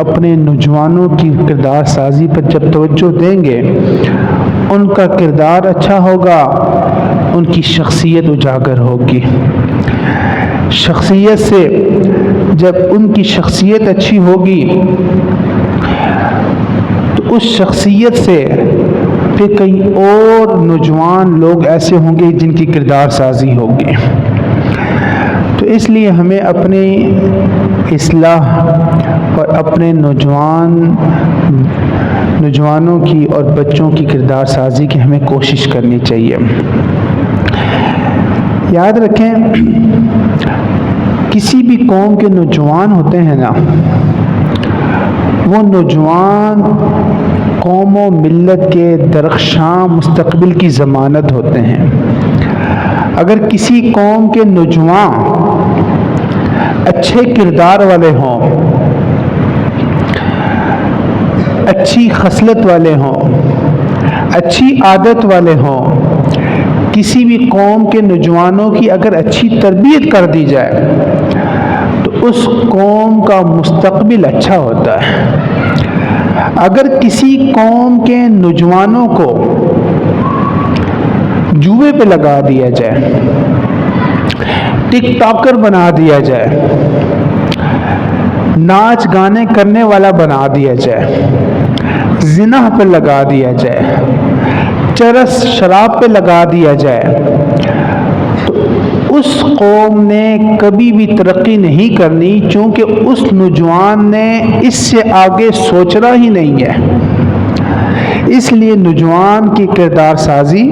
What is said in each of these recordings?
اپنے نوجوانوں کی کردار سازی پر جب توجہ دیں گے، ان کا کردار اچھا ہوگا، ان کی شخصیت اجاگر ہوگی۔ شخصیت سے جب ان کی شخصیت اچھی ہوگی تو اس شخصیت سے پھر کئی اور نوجوان لوگ ایسے ہوں گے جن کی کردار سازی ہوگی۔ تو اس لیے ہمیں اپنی اصلاح اور اپنے نوجوانوں کی اور بچوں کی کردار سازی کی ہمیں کوشش کرنی چاہیے۔ یاد رکھیں، کسی بھی قوم کے نوجوان ہوتے ہیں نا، وہ نوجوان قوم و ملت کے درخشاں مستقبل کی ضمانت ہوتے ہیں۔ اگر کسی قوم کے نوجوان اچھے کردار والے ہوں، اچھی خصلت والے ہوں، اچھی عادت والے ہوں، کسی بھی قوم کے نوجوانوں کی اگر اچھی تربیت کر دی جائے تو اس قوم کا مستقبل اچھا ہوتا ہے۔ اگر کسی قوم کے نوجوانوں کو جوئے پہ لگا دیا جائے، ٹک ٹاکر بنا دیا جائے، ناچ گانے کرنے والا بنا دیا جائے، زنا پہ لگا دیا جائے، چرس شراب پہ لگا دیا جائے، تو اس قوم نے کبھی بھی ترقی نہیں کرنی، چونکہ اس نوجوان نے اس سے آگے سوچنا ہی نہیں ہے۔ اس لیے نوجوان کی کردار سازی،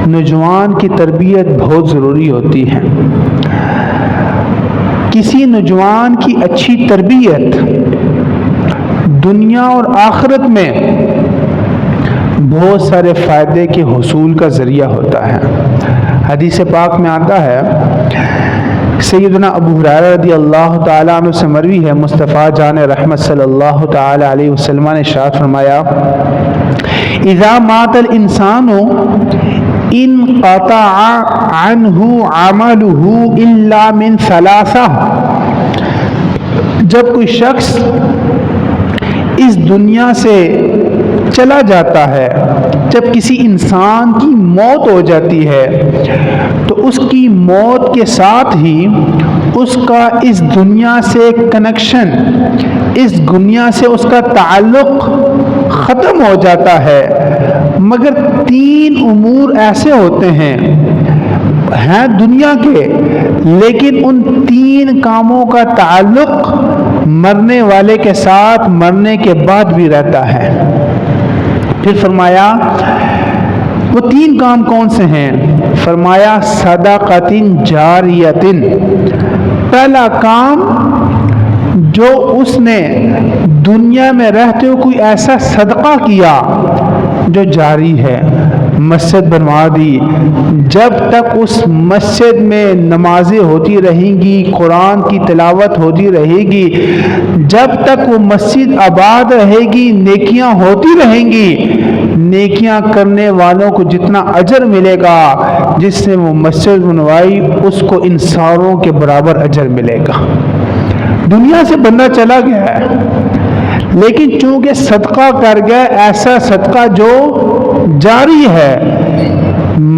نوجوان کی تربیت بہت ضروری ہوتی ہے۔ کسی نوجوان کی اچھی تربیت دنیا اور آخرت میں بہت سارے فائدے کے حصول کا ذریعہ ہوتا ہے۔ حدیث پاک میں آتا ہے، سیدنا ابو ہریرہ رضی اللہ تعالیٰ عنہ سے مروی ہے، مصطفیٰ جان رحمت صلی اللہ تعالیٰ علیہ وسلم نے ارشاد فرمایا، اذا مات الانسان انقطع عنہ عملہ الا من ثلاثہ، جب کوئی شخص اس دنیا سے چلا جاتا ہے، جب کسی انسان کی موت ہو جاتی ہے تو اس کی موت کے ساتھ ہی اس کا اس دنیا سے کنیکشن، اس دنیا سے اس کا تعلق ختم ہو جاتا ہے، مگر تین امور ایسے ہوتے ہیں دنیا کے، لیکن ان تین کاموں کا تعلق مرنے والے کے ساتھ مرنے کے بعد بھی رہتا ہے۔ پھر فرمایا وہ تین کام کون سے ہیں؟ فرمایا صدقۃ جاریۃ، پہلا کام جو اس نے دنیا میں رہتے ہوئے کوئی ایسا صدقہ کیا جو جاری ہے، مسجد بنوا دی، جب تک اس مسجد میں نمازیں ہوتی رہیں گی، قرآن کی تلاوت ہوتی رہے گی، جب تک وہ مسجد آباد رہے گی، نیکیاں ہوتی رہیں گی، نیکیاں کرنے والوں کو جتنا اجر ملے گا، جس نے وہ مسجد بنوائی اس کو ان ساروں کے برابر اجر ملے گا۔ دنیا سے بندہ چلا گیا ہے، لیکن چونکہ صدقہ کر گیا، ایسا صدقہ جو جاری ہے،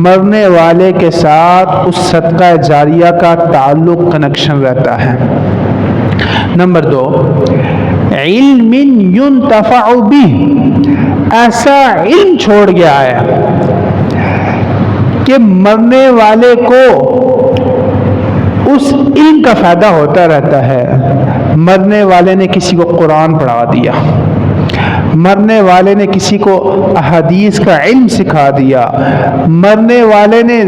مرنے والے کے ساتھ اس صدقہ جاریہ کا تعلق کنیکشن رہتا ہے۔ نمبر 2، علم ينتفع به، ایسا علم چھوڑ گیا ہے کہ مرنے والے کو اس علم کا فائدہ ہوتا رہتا ہے۔ مرنے والے نے کسی کو قرآن پڑھا دیا، مرنے والے نے کسی کو احادیث کا علم سکھا دیا، مرنے والے نے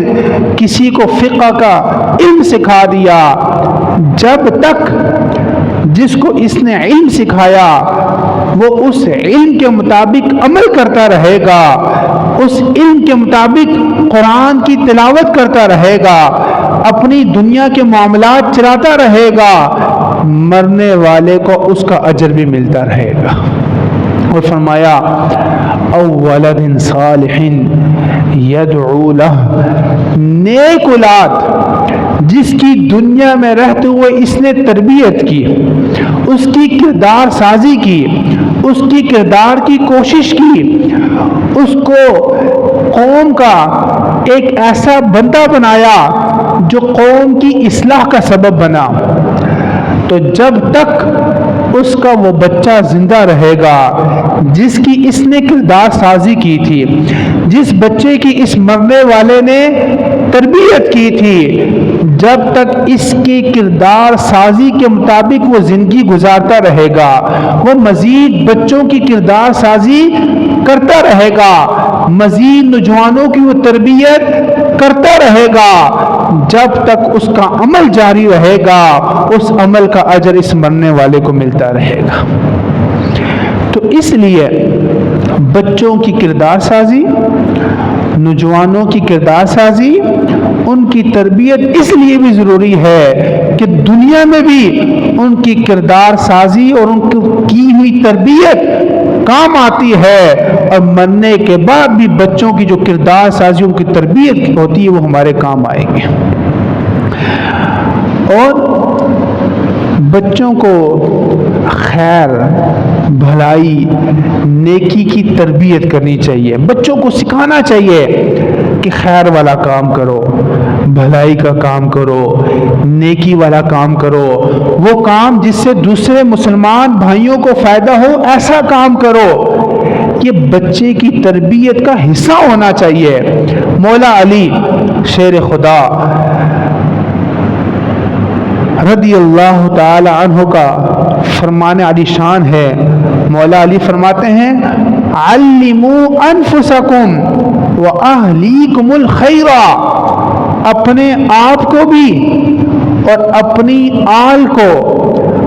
کسی کو فقہ کا علم سکھا دیا، جب تک جس کو اس نے علم سکھایا وہ اس علم کے مطابق عمل کرتا رہے گا، اس علم کے مطابق قرآن کی تلاوت کرتا رہے گا، اپنی دنیا کے معاملات چلاتا رہے گا، مرنے والے کو اس کا اجر بھی ملتا رہے گا۔ اور فرمایا او ولد صالح یدعو لہ، نیک اولاد جس کی دنیا میں رہتے ہوئے اس نے تربیت کی، اس کی کردار سازی کی، اس کی کردار کی کوشش کی، اس کو قوم کا ایک ایسا بندہ بنایا جو قوم کی اصلاح کا سبب بنا، تو جب تک اس کا وہ بچہ زندہ رہے گا جس کی اس نے کردار سازی کی تھی، جس بچے کی اس مرنے والے نے تربیت کی تھی، جب تک اس کی کردار سازی کے مطابق وہ زندگی گزارتا رہے گا، وہ مزید بچوں کی کردار سازی کرتا رہے گا، مزید نوجوانوں کی وہ تربیت کرتا رہے گا، جب تک اس کا عمل جاری رہے گا اس عمل کا اجر اس مرنے والے کو ملتا رہے گا۔ تو اس لیے بچوں کی کردار سازی، نوجوانوں کی کردار سازی، ان کی تربیت اس لیے بھی ضروری ہے کہ دنیا میں بھی ان کی کردار سازی اور ان کی ہوئی تربیت کام آتی ہے، اور مرنے کے بعد بھی بچوں کی جو کردار سازی ان کی تربیت ہوتی ہے وہ ہمارے کام آئیں گے۔ اور بچوں کو خیر، بھلائی، نیکی کی تربیت کرنی چاہیے، بچوں کو سکھانا چاہیے کہ خیر والا کام کرو، بھلائی کا کام کرو، نیکی والا کام کرو، وہ کام جس سے دوسرے مسلمان بھائیوں کو فائدہ ہو ایسا کام کرو، یہ بچے کی تربیت کا حصہ ہونا چاہیے۔ مولا علی شیر خدا رضی اللہ تعالی عنہ کا فرمان علی شان ہے، مولا علی فرماتے ہیں علموا انفسکم واہلیکم الخیر، اپنے آپ کو بھی اور اپنی آل کو،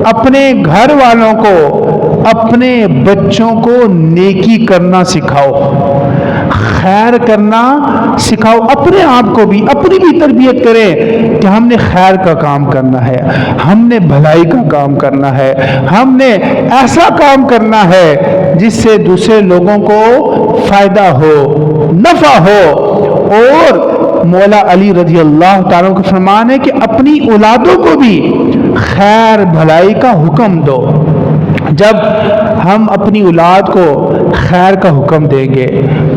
اپنے گھر والوں کو، اپنے بچوں کو نیکی کرنا سکھاؤ، خیر کرنا سکھاؤ، اپنے آپ کو بھی، اپنی بھی تربیت کریں کہ ہم نے خیر کا کام کرنا ہے، ہم نے بھلائی کا کام کرنا ہے، ہم نے ایسا کام کرنا ہے جس سے دوسرے لوگوں کو فائدہ ہو، نفع ہو۔ اور مولا علی رضی اللہ تعالیٰ کا فرمان ہے کہ اپنی اولادوں کو بھی خیر بھلائی کا حکم دو۔ جب ہم اپنی اولاد کو خیر کا حکم دیں گے،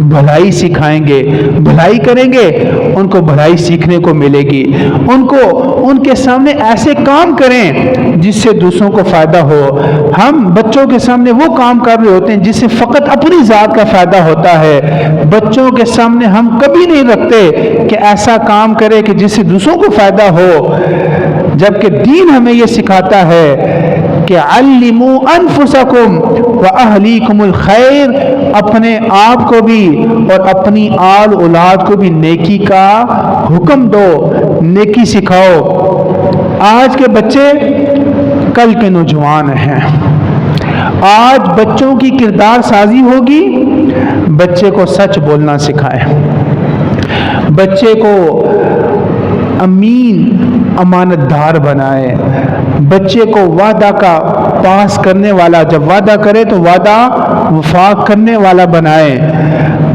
بھلائی سکھائیں گے، بھلائی کریں گے، ان کو بھلائی سیکھنے کو ملے گی، ان کے سامنے ایسے کام کریں جس سے دوسروں کو فائدہ ہو۔ ہم بچوں کے سامنے وہ کام کر رہے ہوتے ہیں جس سے فقط اپنی ذات کا فائدہ ہوتا ہے، بچوں کے سامنے ہم کبھی نہیں رکھتے کہ ایسا کام کرے کہ جس سے دوسروں کو فائدہ ہو، جبکہ دین ہمیں یہ سکھاتا ہے کہ علموا انفسکم واہلیکم الخیر، اپنے آپ کو بھی اور اپنی آل اولاد کو بھی نیکی کا حکم دو، نیکی سکھاؤ۔ آج کے بچے کل کے نوجوان ہیں، آج بچوں کی کردار سازی ہوگی، بچے کو سچ بولنا سکھائیں، بچے کو امین امانت دار بنائے، بچے کو وعدہ کا پاس کرنے والا، جب وعدہ کرے تو وعدہ وفا کرنے والا بنائے،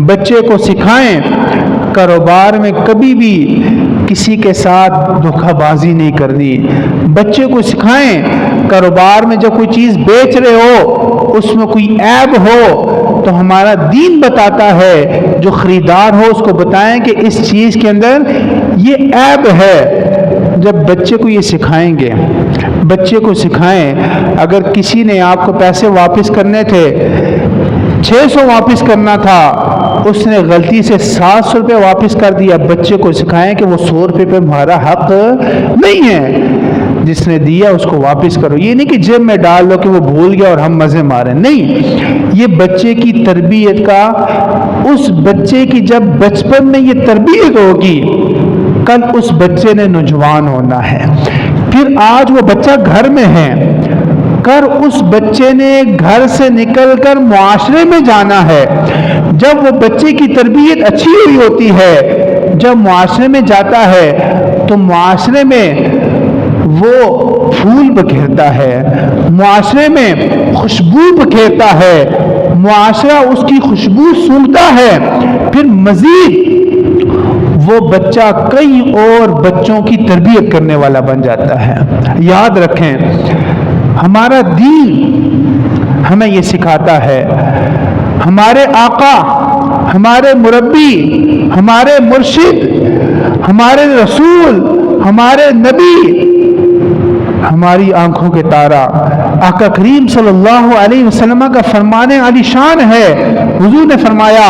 بچے کو سکھائیں کاروبار میں کبھی بھی کسی کے ساتھ دھوکہ بازی نہیں کرنی، بچے کو سکھائیں کاروبار میں جب کوئی چیز بیچ رہے ہو اس میں کوئی عیب ہو تو ہمارا دین بتاتا ہے جو خریدار ہو اس کو بتائیں کہ اس چیز کے اندر یہ عیب ہے۔ جب بچے کو یہ سکھائیں گے، بچے کو سکھائیں اگر کسی نے آپ کو پیسے واپس کرنے تھے، 600 واپس کرنا تھا، اس نے غلطی سے 700 روپے واپس کر دیا، بچے کو سکھائیں کہ وہ 100 روپے پہ ہمارا حق نہیں ہے، جس نے دیا اس کو واپس کرو۔ یہ نہیں کہ جیب میں ڈال لو کہ وہ بھول گیا اور ہم مزے مارے، نہیں، یہ بچے کی تربیت کا، اس بچے کی جب بچپن میں یہ تربیت ہوگی کل اس بچے نے نوجوان ہونا ہے۔ پھر آج وہ بچہ گھر میں ہے، کر اس بچے نے گھر سے نکل کر معاشرے میں جانا ہے، جب وہ بچے کی تربیت اچھی ہوئی ہوتی ہے، جب معاشرے میں جاتا ہے تو معاشرے میں وہ پھول بکھیرتا ہے، معاشرے میں خوشبو بکھیرتا ہے، معاشرہ اس کی خوشبو سونگھتا ہے، پھر مزید وہ بچہ کئی اور بچوں کی تربیت کرنے والا بن جاتا ہے۔ یاد رکھیں، ہمارا دین ہمیں یہ سکھاتا ہے، ہمارے آقا، ہمارے مربی، ہمارے مرشد، ہمارے رسول، ہمارے نبی، ہماری آنکھوں کے تارا آقا کریم صلی اللہ علیہ وسلم کا فرمان علی شان ہے۔ حضور نے فرمایا،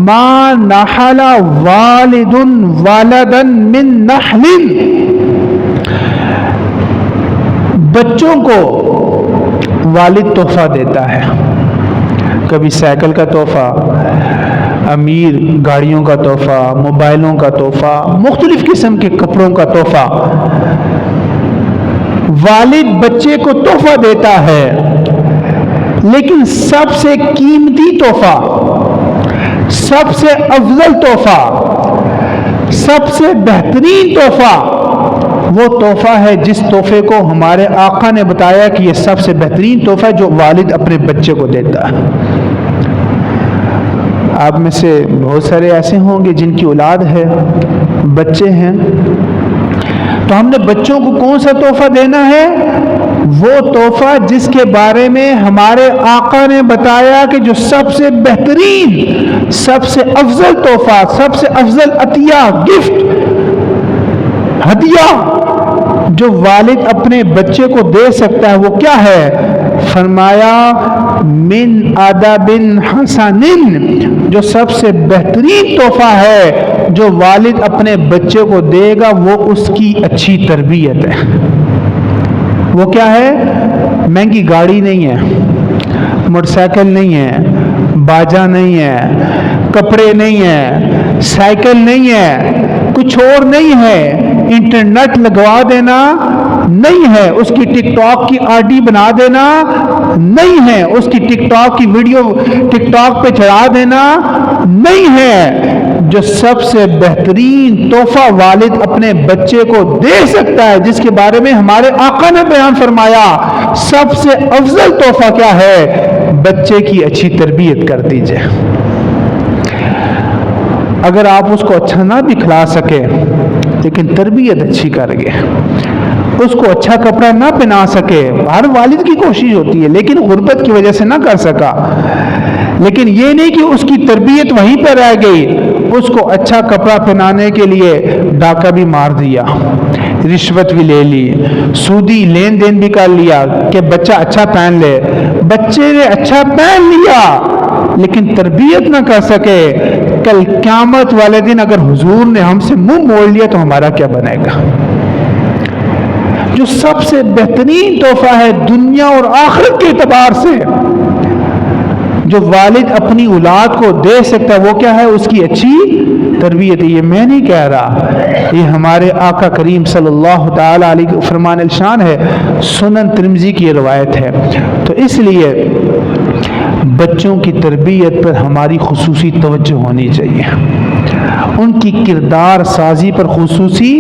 ما نحل والد والدا من نحل، بچوں کو والد تحفہ دیتا ہے، کبھی سائیکل کا تحفہ، امیر گاڑیوں کا تحفہ، موبائلوں کا تحفہ، مختلف قسم کے کپڑوں کا تحفہ، والد بچے کو تحفہ دیتا ہے، لیکن سب سے قیمتی تحفہ، سب سے افضل تحفہ، سب سے بہترین تحفہ وہ تحفہ ہے جس تحفے کو ہمارے آقا نے بتایا کہ یہ سب سے بہترین تحفہ جو والد اپنے بچے کو دیتا ہے۔ آپ میں سے بہت سارے ایسے ہوں گے جن کی اولاد ہے، بچے ہیں، تو ہم نے بچوں کو کون سا تحفہ دینا ہے؟ وہ تحفہ جس کے بارے میں ہمارے آقا نے بتایا کہ جو سب سے بہترین، سب سے افضل تحفہ، سب سے افضل عطیہ، گفٹ، ہدیہ جو والد اپنے بچے کو دے سکتا ہے وہ کیا ہے؟ فرمایا من ادب حسن، جو سب سے بہترین تحفہ ہے جو والد اپنے بچے کو دے گا وہ اس کی اچھی تربیت ہے۔ وہ کیا ہے؟ مہنگی گاڑی نہیں ہے، موٹر سائیکل نہیں ہے، باجا نہیں ہے، کپڑے نہیں ہے، سائیکل نہیں ہے، کچھ اور نہیں ہے، انٹرنیٹ لگوا دینا نہیں ہے، اس کی ٹک ٹاک کی آر ڈی بنا دینا نہیں ہے، اس کی ٹک ٹاک کی ویڈیو ٹک ٹاک پہ چڑھا دینا نہیں ہے۔ جو سب سے بہترین تحفہ والد اپنے بچے کو دے سکتا ہے، جس کے بارے میں ہمارے آقا نے بیان فرمایا، سب سے افضل تحفہ کیا ہے؟ بچے کی اچھی تربیت کر دیجئے۔ اگر آپ اس کو اچھا نہ بھی کھلا سکے لیکن تربیت اچھی کر گئے، اس کو اچھا کپڑا نہ پہنا سکے، ہر والد کی کوشش ہوتی ہے لیکن غربت کی وجہ سے نہ کر سکا، لیکن یہ نہیں کہ اس کی تربیت وہیں پہ رہ گئی، اس کو اچھا کپڑا پہنانے کے لیے ڈاکہ بھی مار دیا، رشوت بھی لے لی، سودی لین دین بھی کر لیا کہ بچہ اچھا پہن لے، بچے نے اچھا پہن لیا لیکن تربیت نہ کر سکے، کل قیامت والے دن اگر حضور نے ہم سے منہ موڑ لیا تو ہمارا کیا بنے گا؟ جو سب سے بہترین تحفہ ہے دنیا اور آخرت کے اعتبار سے جو والد اپنی اولاد کو دے سکتا ہے وہ کیا ہے؟ اس کی اچھی تربیت۔ یہ میں نہیں کہہ رہا، یہ ہمارے آقا کریم صلی اللہ تعالی علیہ فرمان الشان ہے، سنن ترمذی کی روایت ہے۔ تو اس لیے بچوں کی تربیت پر ہماری خصوصی توجہ ہونی چاہیے، ان کی کردار سازی پر خصوصی،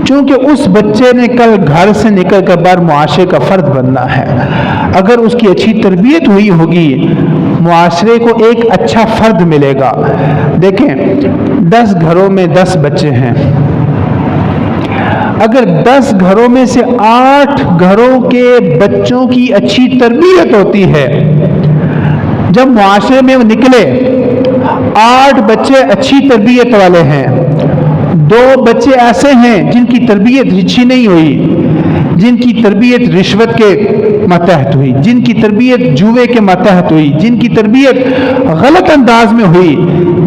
چونکہ اس بچے نے کل گھر سے نکل کر بار معاشرے کا فرد بننا ہے۔ اگر اس کی اچھی تربیت ہوئی ہوگی معاشرے کو ایک اچھا فرد ملے گا۔ دیکھیں 10 گھروں میں 10 بچے ہیں، اگر 10 گھروں میں سے 8 گھروں کے بچوں کی اچھی تربیت ہوتی ہے، جب معاشرے میں وہ نکلے 8 بچے اچھی تربیت والے ہیں، 2 بچے ایسے ہیں جن کی تربیت اچھی نہیں ہوئی، جن کی تربیت رشوت کے ماتحت ہوئی، جن کی تربیت جوے کے ماتحت ہوئی، جن کی تربیت غلط انداز میں ہوئی،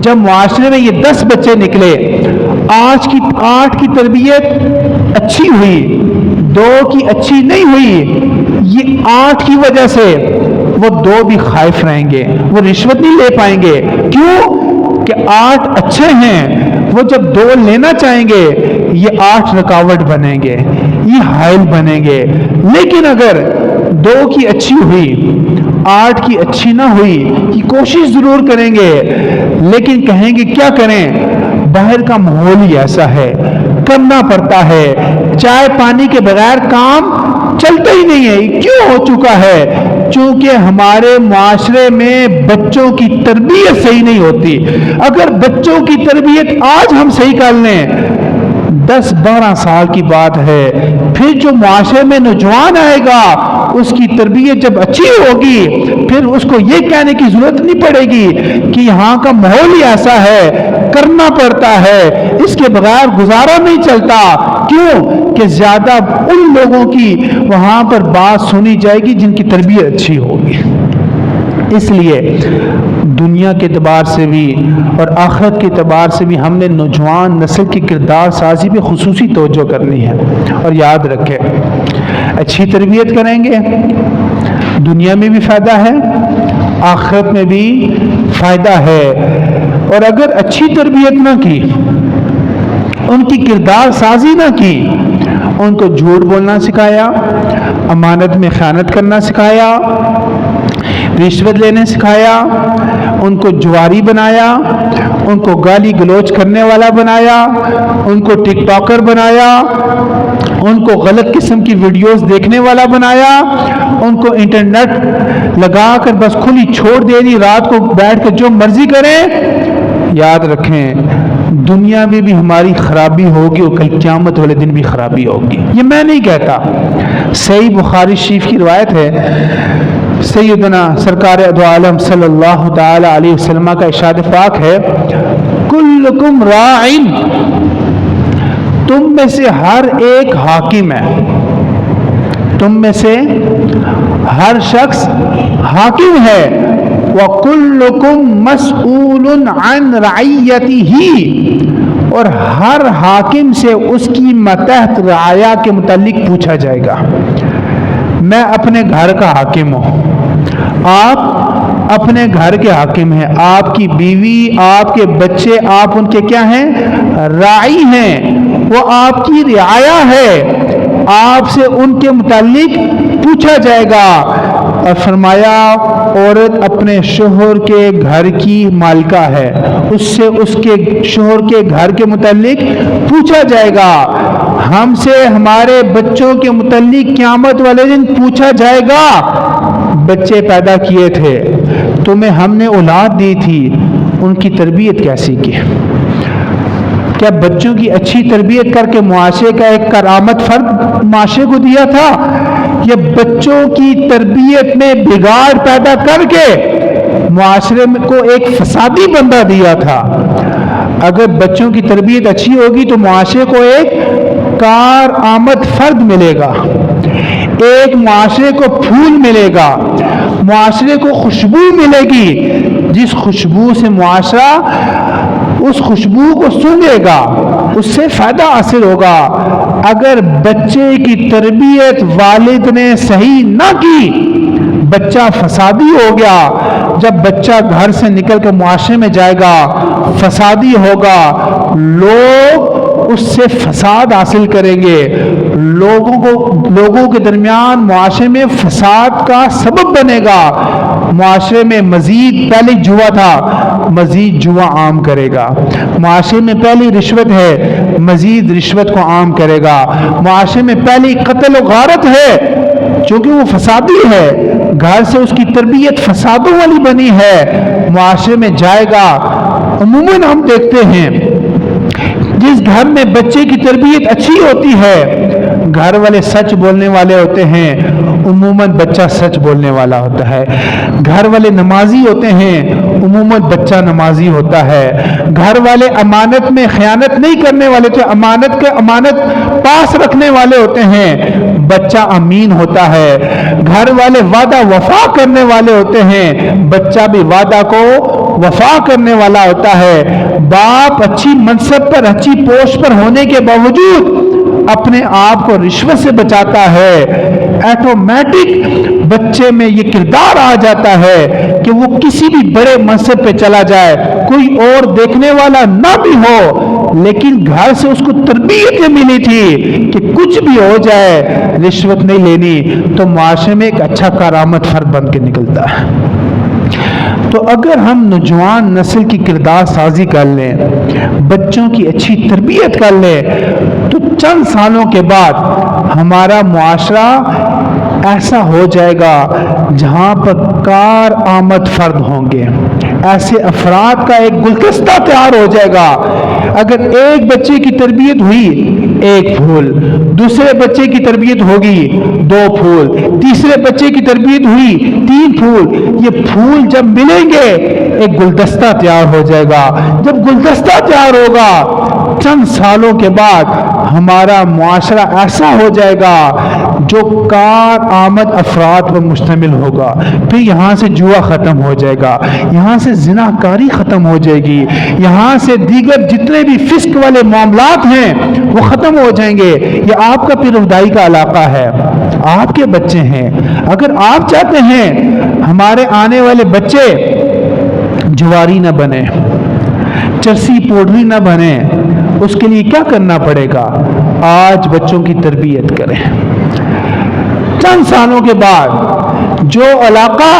جب معاشرے میں یہ 10 بچے نکلے، 8 کی تربیت اچھی ہوئی، 2 کی اچھی نہیں ہوئی، یہ 8 کی وجہ سے وہ 2 بھی خائف رہیں گے، وہ رشوت نہیں لے پائیں گے۔ کیوں کہ 8 اچھے ہیں، وہ جب 2 لینا چاہیں گے یہ 8 رکاوٹ بنیں گے، یہ حائل بنیں گے۔ لیکن اگر 2 کی اچھی ہوئی 8 کی اچھی نہ ہوئی، یہ کوشش ضرور کریں گے لیکن کہیں گے کیا کریں، باہر کا ماحول ہی ایسا ہے، کرنا پڑتا ہے، چائے پانی کے بغیر کام چلتا ہی نہیں ہے۔ کیوں ہو چکا ہے؟ چونکہ ہمارے معاشرے میں بچوں کی تربیت صحیح نہیں ہوتی. اگر بچوں کی تربیت آج ہم صحیح کر لیں، 10-12 سال کی بات ہے، پھر جو معاشرے میں نوجوان آئے گا اس کی تربیت جب اچھی ہوگی، پھر اس کو یہ کہنے کی ضرورت نہیں پڑے گی کہ یہاں کا ماحول ہی ایسا ہے، کرنا پڑتا ہے، اس کے بغیر گزارا نہیں چلتا. کیوں کہ زیادہ ان لوگوں کی وہاں پر بات سنی جائے گی جن کی تربیت اچھی ہوگی. اس لیے دنیا کے اعتبار سے بھی اور آخرت کے اعتبار سے بھی ہم نے نوجوان نسل کی کردار سازی پہ خصوصی توجہ کرنی ہے. اور یاد رکھیں، اچھی تربیت کریں گے، دنیا میں بھی فائدہ ہے، آخرت میں بھی فائدہ ہے. اور اگر اچھی تربیت نہ کی، ان کی کردار سازی نہ کی، ان کو جھوٹ بولنا سکھایا، امانت میں خیانت کرنا سکھایا، رشوت لینے سکھایا، ان کو جواری بنایا، ان کو گالی گلوچ کرنے والا بنایا، ان کو ٹک ٹاکر بنایا، ان کو غلط قسم کی ویڈیوز دیکھنے والا بنایا، ان کو انٹرنیٹ لگا کر بس کھلی چھوڑ دے دی، رات کو بیٹھ کے جو مرضی کریں. یاد رکھیں، دنیا میں بھی ہماری خرابی ہوگی اور کل قیامت والے دن بھی خرابی ہوگی. یہ میں نہیں کہتا، صحیح بخاری شریف کی روایت ہے، سیدنا سرکار دو عالم صلی اللہ تعالی علیہ وسلم کا ارشاد پاک ہے، کلکم راعٍ، تم میں سے ہر ایک حاکم ہے، تم میں سے ہر شخص حاکم ہے، وَكُلُّكُمْ مَسْئُولٌ عَنْ رَعِيَّتِهِ، اور ہر حاکم سے اس کی ماتحت رعایا کے متعلق پوچھا جائے گا. میں اپنے گھر کا حاکم ہوں، آپ اپنے گھر کے حاکم ہیں، آپ کی بیوی، آپ کے بچے، آپ ان کے کیا ہیں؟ راعی ہیں، وہ آپ کی رعایا ہے، آپ سے ان کے متعلق پوچھا جائے گا. اور فرمایا عورت اپنے شوہر کے گھر کی مالکہ ہے، اس سے اس کے شوہر کے گھر کے متعلق پوچھا جائے گا. ہم سے ہمارے بچوں کے متعلق قیامت والے دن پوچھا جائے گا. بچے پیدا کیے تھے، تمہیں ہم نے اولاد دی تھی، ان کی تربیت کیسی کی؟ کیا بچوں کی اچھی تربیت کر کے معاشرے کا ایک کرامت فرد معاشرے کو دیا تھا، یا بچوں کی تربیت میں بگاڑ پیدا کر کے معاشرے کو ایک فسادی بندہ دیا تھا؟ اگر بچوں کی تربیت اچھی ہوگی تو معاشرے کو ایک کارآمد فرد ملے گا، ایک معاشرے کو پھول ملے گا، معاشرے کو خوشبو ملے گی، جس خوشبو سے معاشرہ اس خوشبو کو سونگے گا، اس سے فائدہ حاصل ہوگا. اگر بچے کی تربیت والد نے صحیح نہ کی، بچہ فسادی ہو گیا. جب بچہ گھر سے نکل کے معاشرے میں جائے گا فسادی ہوگا، لوگ اس سے فساد حاصل کریں گے، لوگوں کے درمیان معاشرے میں فساد کا سبب بنے گا. معاشرے میں مزید پہلے جوا تھا، مزید جوا عام کرے گا. معاشرے میں پہلی رشوت ہے، مزید رشوت کو عام کرے گا. معاشرے میں پہلی قتل و غارت ہے، چونکہ وہ فسادی ہے، گھر سے اس کی تربیت فسادوں والی بنی ہے، معاشرے میں جائے گا. عموماً ہم دیکھتے ہیں جس گھر میں بچے کی تربیت اچھی ہوتی ہے، گھر والے سچ بولنے والے ہوتے ہیں، عموماً بچہ سچ بولنے والا ہوتا ہے. گھر والے نمازی ہوتے ہیں، عموماً بچہ نمازی ہوتا ہے. گھر والے امانت میں خیانت نہیں کرنے والے تھے، امانت پاس رکھنے والے ہوتے ہیں، بچہ امین ہوتا ہے. گھر والے وعدہ وفا کرنے والے ہوتے ہیں، بچہ بھی وعدہ کو وفا کرنے والا ہوتا ہے. باپ اچھی منصب پر، اچھی پوسٹ پر ہونے کے باوجود اپنے آپ کو رشوت سے بچاتا ہے، ایٹومیٹک بچے میں یہ کردار آ جاتا ہے کہ وہ کسی بھی بڑے منصب پہ چلا جائے، کوئی اور دیکھنے والا نہ بھی ہو، لیکن گھر سے اس کو تربیت ملی تھی کہ کچھ بھی ہو جائے رشوت نہیں لینی، تو معاشرے میں ایک اچھا کارآمد فرد بن کے نکلتا ہے. تو اگر ہم نوجوان نسل کی کردار سازی کر لیں، بچوں کی اچھی تربیت کر لیں، تو چند سالوں کے بعد ہمارا معاشرہ ایسا ہو جائے گا جہاں پر کار آمد فرد ہوں گے، ایسے افراد کا ایک گلدستہ تیار ہو جائے گا۔ اگر ایک بچے کی تربیت ہوئی 1 پھول، دوسرے بچے کی تربیت ہوگی 2 پھول، تیسرے بچے کی تربیت ہوئی 3 پھول، یہ پھول جب ملیں گے ایک گلدستہ تیار ہو جائے گا۔ جب گلدستہ تیار ہوگا چند سالوں کے بعد ہمارا معاشرہ ایسا ہو جائے گا جو کار آمد افراد پر مشتمل ہوگا۔ پھر یہاں سے جوا ختم ہو جائے گا، یہاں سے زنا کاری ختم ہو جائے گی، یہاں سے دیگر جتنے بھی فسق والے معاملات ہیں وہ ختم ہو جائیں گے۔ یہ آپ کا پیرودائی کا علاقہ ہے، آپ کے بچے ہیں۔ اگر آپ چاہتے ہیں ہمارے آنے والے بچے جواری نہ بنے، چرسی پوڈری نہ بنے، اس کے لیے کیا کرنا پڑے گا؟ آج بچوں کی تربیت کریں۔ چند سالوں کے بعد جو علاقہ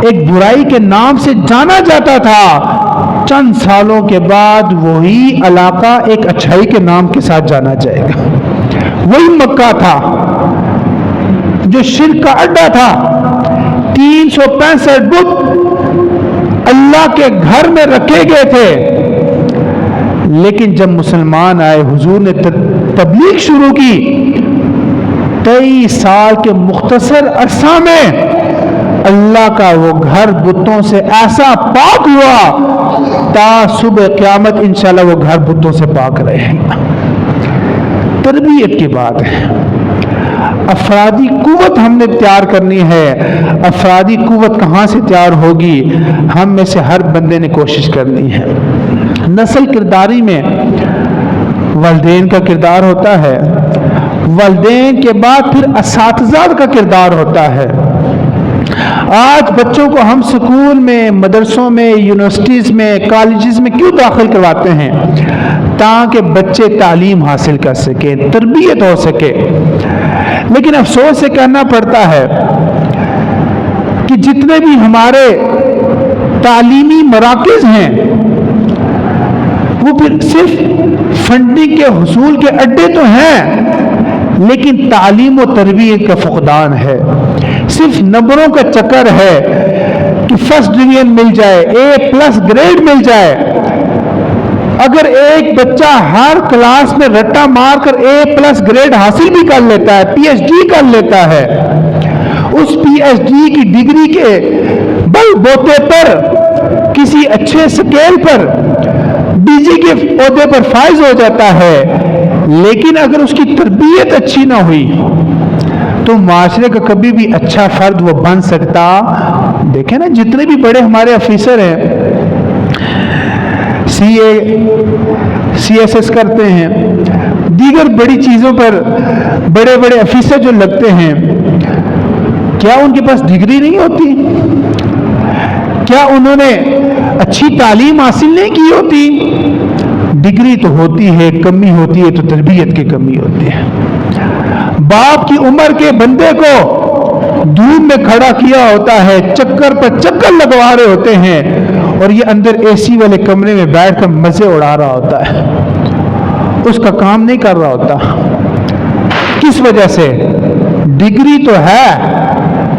ایک برائی کے نام سے جانا جاتا تھا، چند سالوں کے بعد وہی علاقہ ایک اچھائی کے نام کے ساتھ جانا جائے گا۔ وہی مکہ تھا جو شرک کا اڈا تھا، 365 بت اللہ کے گھر میں رکھے گئے تھے، لیکن جب مسلمان آئے، حضور نے تبلیغ شروع کی، 23 سال کے مختصر عرصہ میں اللہ کا وہ گھر بتوں سے ایسا پاک ہوا تا صبح قیامت انشاءاللہ وہ گھر بتوں سے پاک رہے۔ تربیت کی بات ہے، افرادی قوت ہم نے تیار کرنی ہے۔ افرادی قوت کہاں سے تیار ہوگی؟ ہم میں سے ہر بندے نے کوشش کرنی ہے۔ نسل کرداری میں والدین کا کردار ہوتا ہے، والدین کے بعد پھر اساتذہ کا کردار ہوتا ہے۔ آج بچوں کو ہم سکول میں، مدرسوں میں، یونیورسٹیز میں، کالجز میں کیوں داخل کرواتے ہیں؟ تاکہ بچے تعلیم حاصل کر سکیں، تربیت ہو سکے۔ لیکن افسوس سے کہنا پڑتا ہے کہ جتنے بھی ہمارے تعلیمی مراکز ہیں وہ پھر صرف فنڈنگ کے حصول کے اڈے تو ہیں، لیکن تعلیم و تربیت کا فقدان ہے۔ صرف نمبروں کا چکر ہے کہ فرسٹ ڈویژن مل جائے، A+ گریڈ مل جائے۔ اگر ایک بچہ ہر کلاس میں رٹا مار کر A+ گریڈ حاصل بھی کر لیتا ہے، PhD کر لیتا ہے، اس PhD کی ڈگری کے بل بوتے پر کسی اچھے سکیل پر DG کے عہدے پر فائز ہو جاتا ہے، لیکن اگر اس کی تربیت اچھی نہ ہوئی تو معاشرے کا کبھی بھی اچھا فرد وہ بن سکتا۔ دیکھیں نا جتنے بھی بڑے ہمارے افیسر ہیں، CA CSS کرتے ہیں، دیگر بڑی چیزوں پر بڑے بڑے افیسر جو لگتے ہیں، کیا ان کے پاس ڈگری نہیں ہوتی؟ کیا انہوں نے اچھی تعلیم حاصل نہیں کی ہوتی؟ ڈگری تو ہوتی ہے، کمی ہوتی ہے تو تربیت کی کمی ہوتی ہے۔ باپ کی عمر کے بندے کو دھوپ میں کھڑا کیا ہوتا ہے، چکر پر چکر لگوا رہے ہوتے ہیں، اور یہ اندر AC والے کمرے میں بیٹھ کر مزے اڑا رہا ہوتا ہے، اس کا کام نہیں کر رہا ہوتا۔ کس وجہ سے؟ ڈگری تو ہے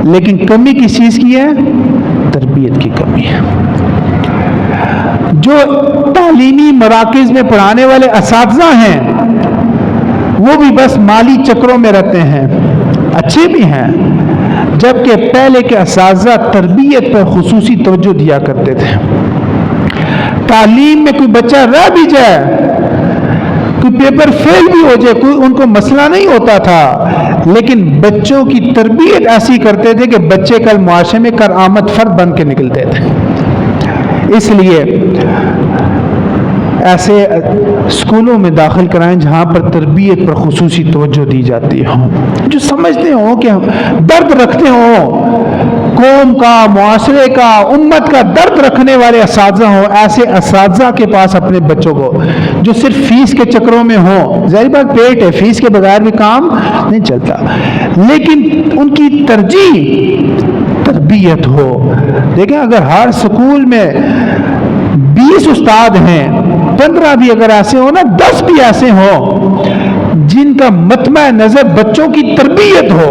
لیکن کمی کس چیز کی ہے؟ تربیت کی کمی ہے۔ جو تعلیمی مراکز میں پڑھانے والے اساتذہ ہیں وہ بھی بس مالی چکروں میں رہتے ہیں، اچھے بھی ہیں، جبکہ پہلے کے اساتذہ تربیت پر خصوصی توجہ دیا کرتے تھے۔ تعلیم میں کوئی بچہ رہ بھی جائے، کوئی پیپر فیل بھی ہو جائے، کوئی ان کو مسئلہ نہیں ہوتا تھا، لیکن بچوں کی تربیت ایسی کرتے تھے کہ بچے کل معاشرے میں کارآمد فرد بن کے نکلتے تھے۔ اس لیے ایسے اسکولوں میں داخل کرائیں جہاں پر تربیت پر خصوصی توجہ دی جاتی ہو، جو سمجھتے ہوں کہ درد رکھتے ہوں، قوم کا، معاشرے کا، امت کا درد رکھنے والے اساتذہ ہوں۔ ایسے اساتذہ کے پاس اپنے بچوں کو جو صرف فیس کے چکروں میں ہوں، ظاہر بات پیٹ ہے، فیس کے بغیر بھی کام نہیں چلتا، لیکن ان کی ترجیح تربیت ہو۔ دیکھیں اگر ہر سکول میں 20 استاد ہیں، 15 بھی اگر ایسے ہو نا، 10 بھی ایسے ہوں جن کا مطمع نظر بچوں کی تربیت ہو،